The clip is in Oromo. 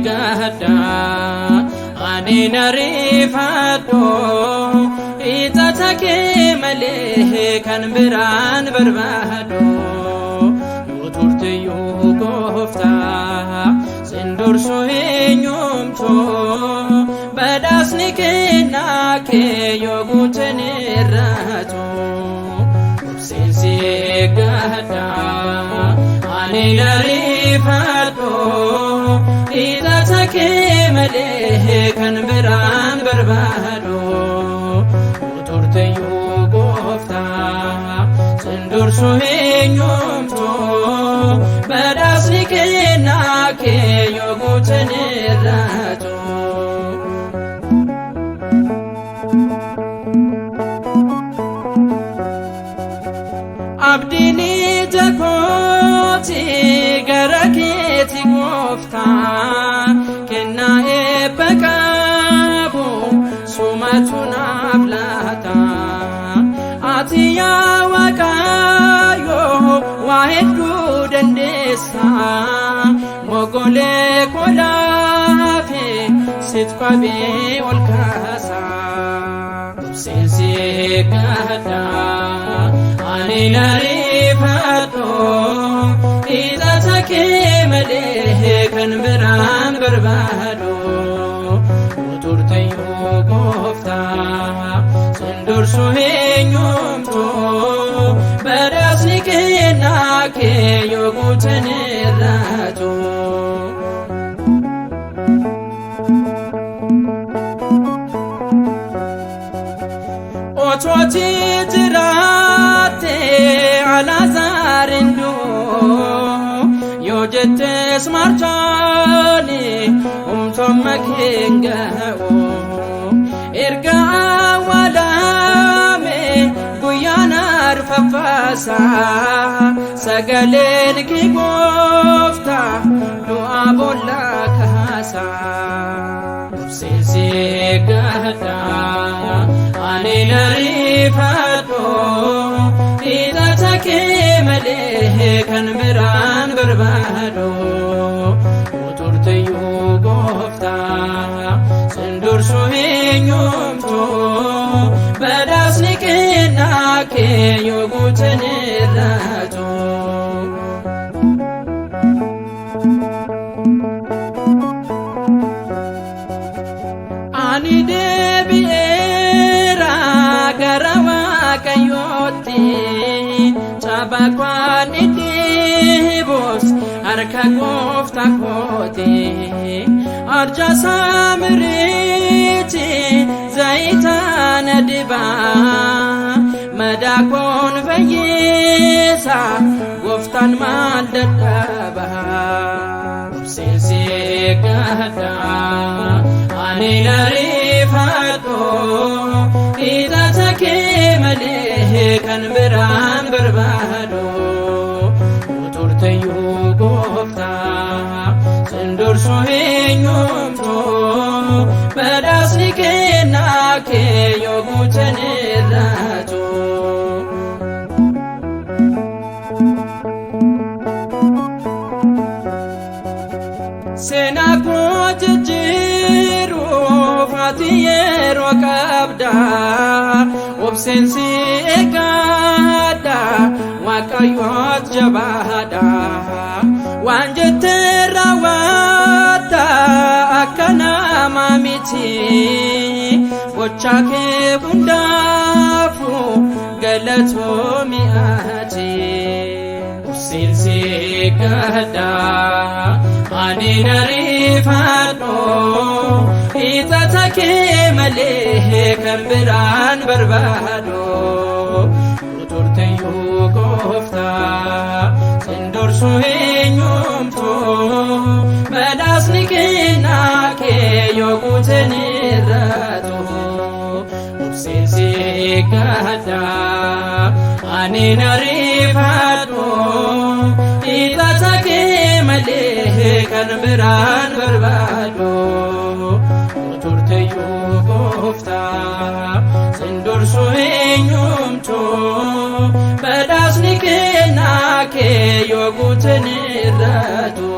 gahda ani narifadho itatake male kan biran barbado nuturtiyu gofta sindursu enyumto badasnike nake yoguteniratu sensi gahda ani narifadho itatake male kan biran barbado nuturtiyu gofta sindursu enyumto badasnike nake yoguteniratu abdini jakoti garaketi gofta kenna ebakabu sumatuna ablata atiya wakayo wahedu dendesa mogole kolafe sitqabe olkasa sensi gahda ani narifadho itatake male kan biran barbado nuturtiyu gofta sindursu enyumto badasnike nake yoguteniratu ototi jirate ala zarindo yojetes marjani makengaho erga walame guyana arfafasa sagalen ki gofta dua bolla kasa sensi gahda ani narifadho itatake male kan biran barbado nuturtiyu gofta sindursu enyumto badasnike nake yoguteniratu ani debiera garawa kayoti chabakwani dibos arka gofta kote arja samriti zaitana diba madakon fayisa goftan maldaba sensi gahda ani narifadho itatake male kan biran barbado nuturtiyu gofta sindursu enyumto badasnike nake yoguteniratu sena kojiru fatiyero kabda obsensi egada wakayot jabada wanjeterawata akana mamiti bochake bundafu galato miati sensi gahda ani narifadho itatake male kan biran barbado nuturtiyu gofta sindursu enyumto badasnike nake yoguteniratu sensi gahda ani narifadho itatake male kan biran barbado nuturtiyu gofta sindursu enyumto badasnike nake yoguteniratu